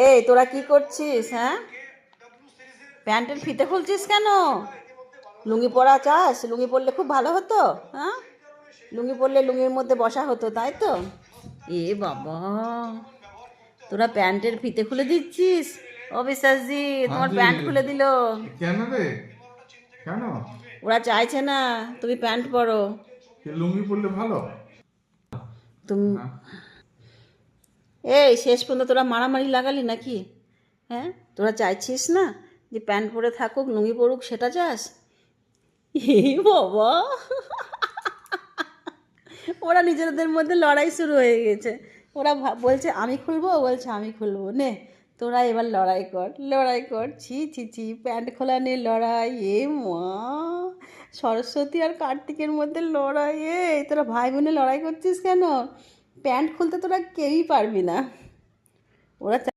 এই তোরা কি করছিস? হ্যাঁ, প্যান্টের ফিতে খুলছিস কেন? লুঙ্গি পরা চাস? লুঙ্গি পরলে খুব ভালো হতো। হ্যাঁ, লুঙ্গি পরলে লুঙ্গির মধ্যে বসা হতো, তাই তো? এ বাবা, তোরা প্যান্টের ফিতে খুলে দিচ্ছিস? ও বিশ্বাসজি, हाँ তোমার जी। প্যান্ট খুলে দিল। क्या ना रे? কেন? ওরা চাইছে না তুমি প্যান্ট পরো। কি লুঙ্গি পরলে ভালো? তুমি হ্যাঁ। এই শেষ পর্যন্ত তোরা মারামারি লাগালি নাকি? হ্যাঁ, তোরা চাইছিস না যে প্যান্ট পরে থাকুক, লুঙ্গি পরুক, সেটা চাস? এই বাবা, ওরা নিজেদের মধ্যে লড়াই শুরু হয়ে গেছে। ওরা বলছে আমি খুলবো, ও বলছে আমি খুলবো। নে, তোরা এবার লড়াই কর, লড়াই কর। ছি ছি ছি, প্যান্ট খোলা নিয়ে লড়াই! এ মা, সরস্বতী আর কার্তিকের মধ্যে লড়াই! তোরা ভাই বোনে লড়াই করছিস কেন? প্যান্ট খুলতে তোরা কেউই পারবি না। ওরা